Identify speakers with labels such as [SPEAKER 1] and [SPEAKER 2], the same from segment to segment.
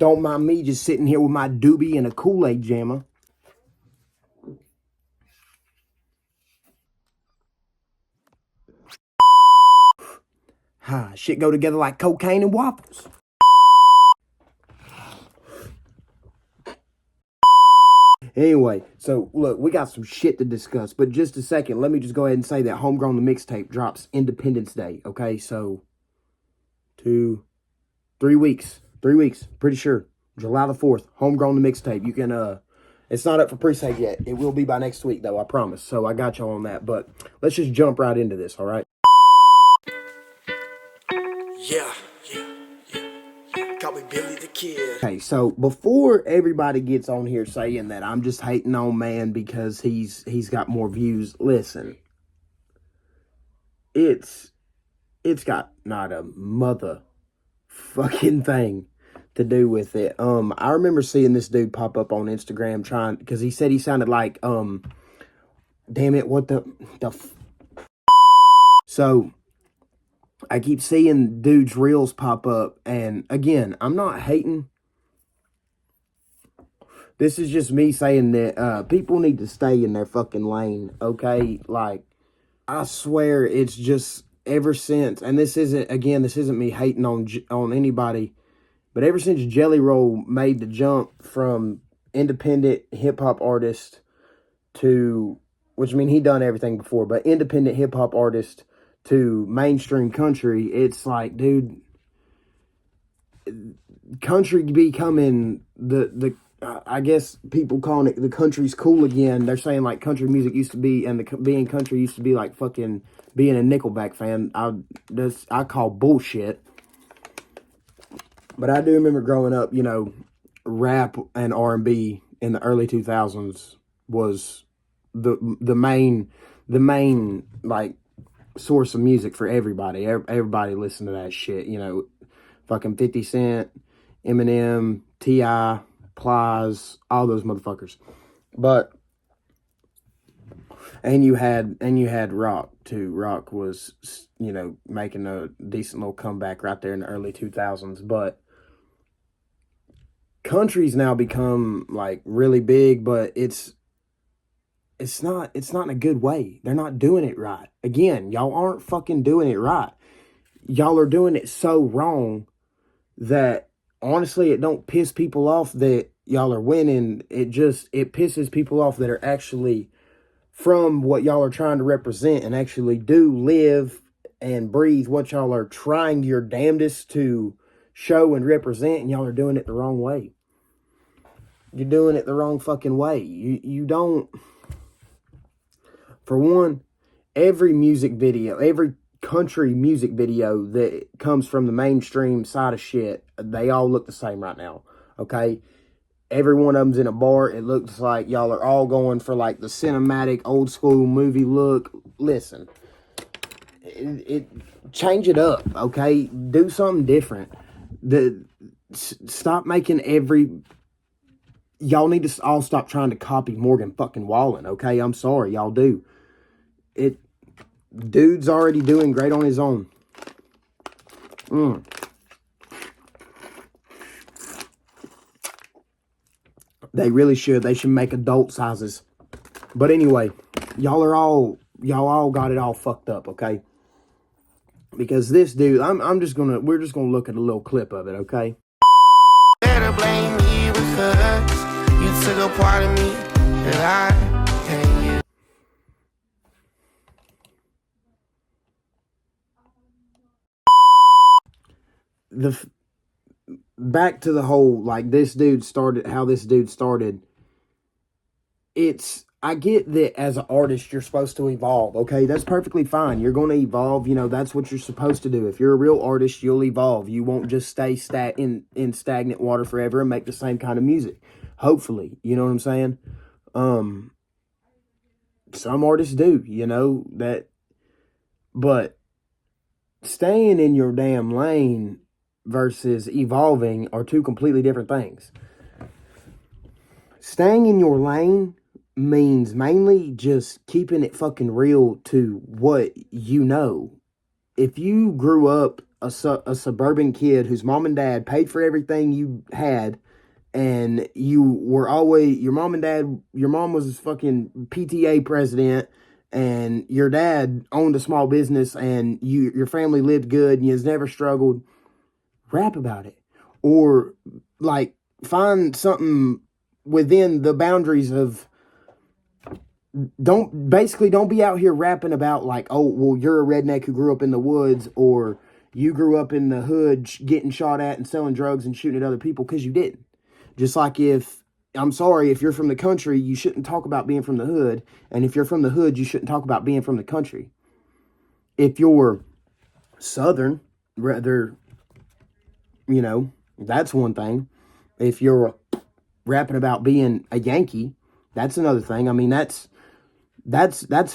[SPEAKER 1] don't mind me just sitting here with my doobie and a Kool-Aid jammer. Shit go together like cocaine and waffles. Anyway, so look, we got some shit to discuss, but just a second, let me just go ahead and say that Homegrown the Mixtape drops Independence Day, okay? So, 3 weeks, pretty sure. July the 4th, Homegrown the Mixtape. You can, it's not up for pre-save yet. It will be by next week, though, I promise. So, I got y'all on that, but let's just jump right into this, all right? Yeah. Call me Billy the Kid. Okay, so before everybody gets on here saying that I'm just hating on man because he's got more views, listen. It's got not a motherfucking thing to do with it. I remember seeing this dude pop up on Instagram because he said he sounded like damn it, what the so I keep seeing dudes' reels pop up, and again, I'm not hating. This is just me saying that people need to stay in their fucking lane, okay? Like, I swear it's just ever since, and this isn't me hating on anybody, but ever since Jelly Roll made the jump from independent hip-hop artist to, which I mean, he done everything before, but independent hip-hop artist to mainstream country, it's like, dude, country becoming the I guess people calling it the country's cool again. They're saying like country music used to be, and being country used to be like fucking being a Nickelback fan. I call bullshit. But I do remember growing up, you know, rap and R&B in the early 2000s was the main like source of music for everybody. Everybody listened to that shit, you know, fucking 50 Cent, Eminem, T.I., Plies, all those motherfuckers. But and you had rock too. Rock was, you know, making a decent little comeback right there in the early 2000s. But country's now become like really big, but it's not in a good way. They're not doing it right. Again, y'all aren't fucking doing it right. Y'all are doing it so wrong that honestly, it don't piss people off that y'all are winning. It pisses people off that are actually from what y'all are trying to represent and actually do live and breathe what y'all are trying your damnedest to show and represent, and y'all are doing it the wrong way. You're doing it the wrong fucking way. You don't... For one, every country music video that comes from the mainstream side of shit, they all look the same right now, okay? Every one of them's in a bar. It looks like y'all are all going for like the cinematic old school movie look. Listen, change it up, okay? Do something different. Stop making y'all need to all stop trying to copy Morgan fucking Wallen, okay? I'm sorry, y'all do. Dude's already doing great on his own. They really should. They should make adult sizes. But anyway, y'all all got it all fucked up, okay? Because this dude, we're just gonna look at a little clip of it, okay?
[SPEAKER 2] Better blame me because you took a part of me that I can't use.
[SPEAKER 1] Back to the whole, like, how this dude started. I get that as an artist, you're supposed to evolve, okay? That's perfectly fine. You're going to evolve. You know, that's what you're supposed to do. If you're a real artist, you'll evolve. You won't just stay in stagnant water forever and make the same kind of music. Hopefully. You know what I'm saying? Some artists do, you know, that. But staying in your damn lane versus evolving are two completely different things. Staying in your lane means mainly just keeping it fucking real to what you know. If you grew up a suburban kid whose mom and dad paid for everything you had, and you were always, your mom was fucking PTA president, and your dad owned a small business, and your family lived good, and you never struggled, rap about it. Or, like, find something within the boundaries of, don't be out here rapping about, like, oh, well, you're a redneck who grew up in the woods, or you grew up in the hood getting shot at and selling drugs and shooting at other people, because you didn't. Just like, I'm sorry, if you're from the country, you shouldn't talk about being from the hood. And if you're from the hood, you shouldn't talk about being from the country. If you're Southern, rather, that's one thing. If you're rapping about being a Yankee, that's another thing. I mean, that's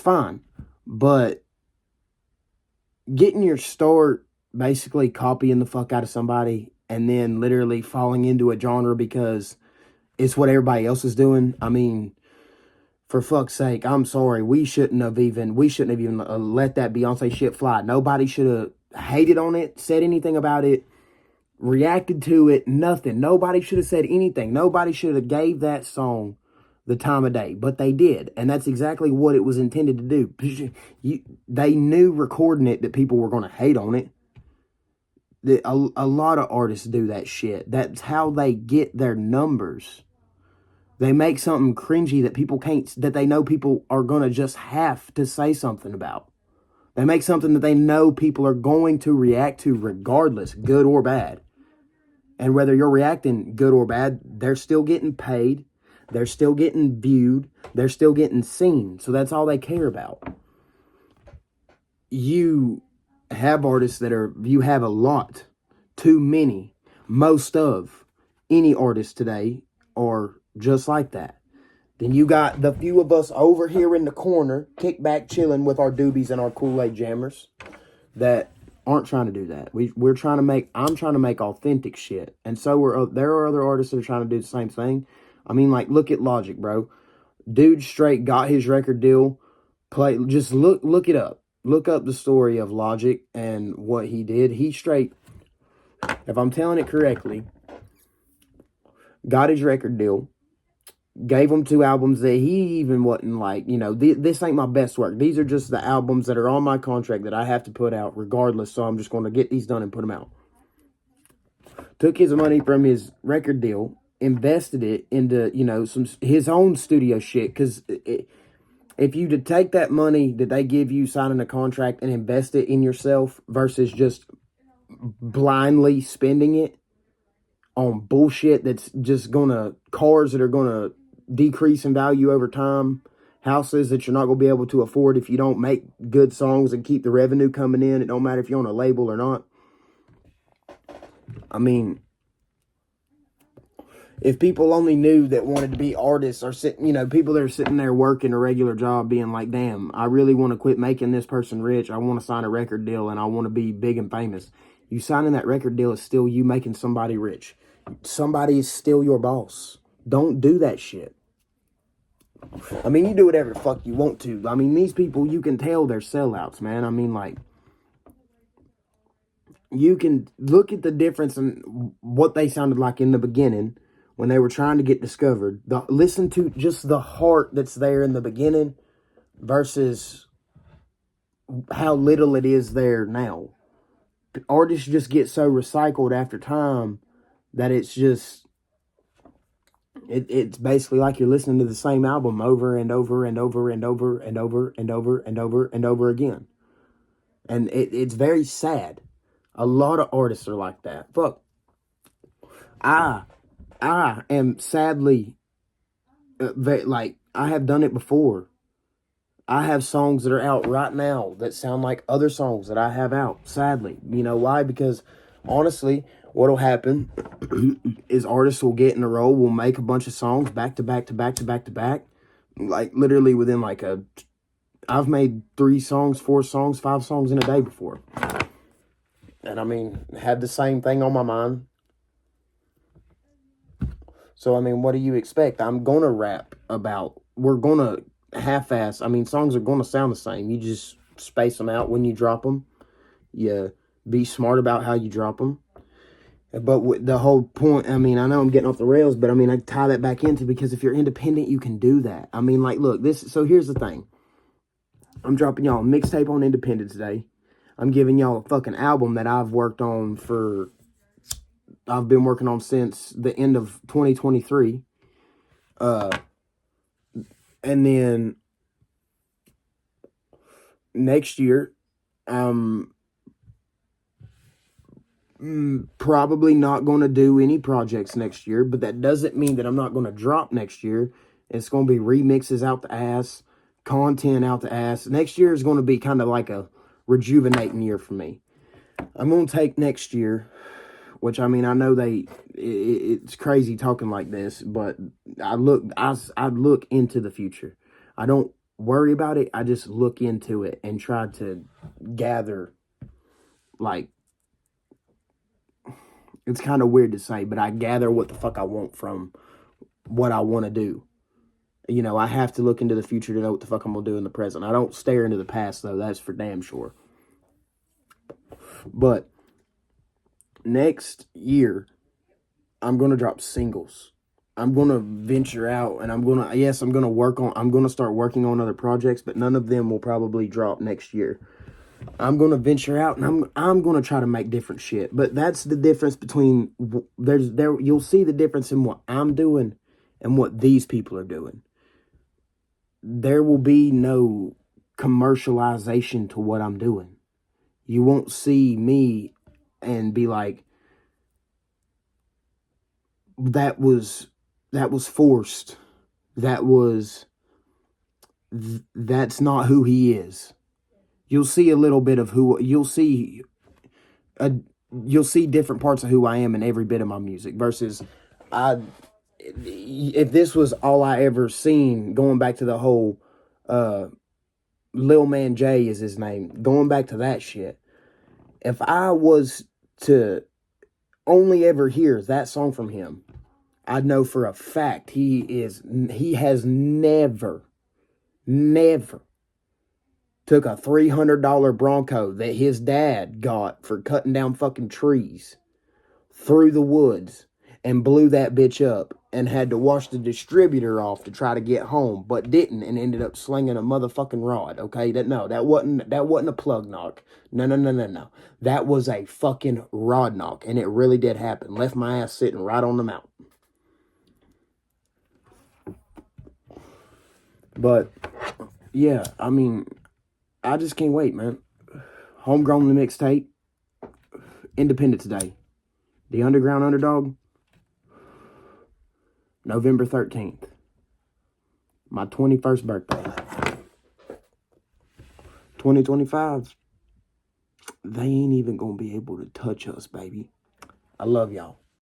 [SPEAKER 1] fine. But getting your start basically copying the fuck out of somebody and then literally falling into a genre because it's what everybody else is doing. I mean, for fuck's sake, I'm sorry. We shouldn't have even let that Beyonce shit fly. Nobody should have hated on it, said anything about it, reacted to it, nothing. Nobody should have said anything. Nobody should have gave that song the time of day, but they did. And that's exactly what it was intended to do. They knew recording it that people were going to hate on it. A lot of artists do that shit. That's how they get their numbers. They make something cringy that they know people are going to just have to say something about. They make something that they know people are going to react to regardless, good or bad. And whether you're reacting good or bad, they're still getting paid. They're still getting viewed. They're still getting seen. So that's all they care about. You have artists you have a lot, too many. Most of any artists today are just like that. Then you got the few of us over here in the corner, kick back, chilling with our doobies and our Kool-Aid jammers that aren't trying to do that. I'm trying to make authentic shit. And so there are other artists that are trying to do the same thing. I mean, like, look at Logic, bro. Dude straight got his record deal. Just look it up. Look up the story of Logic and what he did. He straight, if I'm telling it correctly, got his record deal. Gave him 2 albums that he even wasn't like, this ain't my best work. These are just the albums that are on my contract that I have to put out regardless. So I'm just going to get these done and put them out. Took his money from his record deal, invested it into, his own studio shit. Because if you to take that money that they give you signing a contract and invest it in yourself versus just blindly spending it on bullshit that's just cars that are gonna decrease in value over time, houses that you're not gonna be able to afford if you don't make good songs and keep the revenue coming in. It don't matter if you're on a label or not. I mean, if people only knew that wanted to be artists or people that are sitting there working a regular job being like, damn, I really want to quit making this person rich. I want to sign a record deal and I want to be big and famous. You signing that record deal is still you making somebody rich. Somebody is still your boss. Don't do that shit. I mean, you do whatever the fuck you want to. I mean, these people, you can tell they're sellouts, man. I mean, like, you can look at the difference in what they sounded like in the beginning when they were trying to get discovered. Listen to just the heart that's there in the beginning versus how little it is there now. Artists just get so recycled after time that it's just, it's basically like you're listening to the same album over and over and over and over and over and over and over and over again. And it's very sad. A lot of artists are like that. Fuck. I am sadly, I have done it before. I have songs that are out right now that sound like other songs that I have out, sadly. You know why? Because, honestly, what'll happen is artists will get in a row, will make a bunch of songs back to back to back to back to back. Like, literally within I've made 3 songs, 4 songs, 5 songs in a day before. And, I mean, had the same thing on my mind. So, I mean, what do you expect? I'm going to rap about, we're going to half-ass. I mean, songs are going to sound the same. You just space them out when you drop them. You Be smart about how you drop them. But the whole point, I mean, I know I'm getting off the rails, but I mean, I tie that back into, because if you're independent, you can do that. I mean, like, look, so here's the thing. I'm dropping y'all a mixtape on Independence Day. I'm giving y'all a fucking album that I've been working on since the end of 2023. And then next year, probably not going to do any projects next year, but that doesn't mean that I'm not going to drop next year. It's going to be remixes out the ass, content out the ass. Next year is going to be kind of like a rejuvenating year for me. I'm going to take next year, which, I mean, I know it's crazy talking like this, but I look into the future. I don't worry about it. I just look into it and try to gather, like, it's kind of weird to say, but I gather what the fuck I want from what I want to do. You know, I have to look into the future to know what the fuck I'm going to do in the present. I don't stare into the past, though. That's for damn sure. But next year, I'm going to drop singles. I'm going to venture out, and I'm going to start working on other projects, but none of them will probably drop next year. I'm going to venture out, and I'm going to try to make different shit. But that's the difference between, you'll see the difference in what I'm doing and what these people are doing. There will be no commercialization to what I'm doing. You won't see me and be like, that was forced. That's not who he is. You'll see a little bit of you'll see different parts of who I am in every bit of my music, versus if this was all I ever seen, going back to the whole Lil Man J is his name, going back to that shit. If I was to only ever hear that song from him, I'd know for a fact he has never took a $300 Bronco that his dad got for cutting down fucking trees through the woods and blew that bitch up and had to wash the distributor off to try to get home, but didn't, and ended up slinging a motherfucking rod. Okay, that wasn't a plug knock. No. That was a fucking rod knock, and it really did happen. Left my ass sitting right on the mountain. But yeah, I mean, I just can't wait, man. Homegrown, the mixtape. Independence Day. The Underground Underdog. November 13th. My 21st birthday. 2025. They ain't even gonna be able to touch us, baby. I love y'all.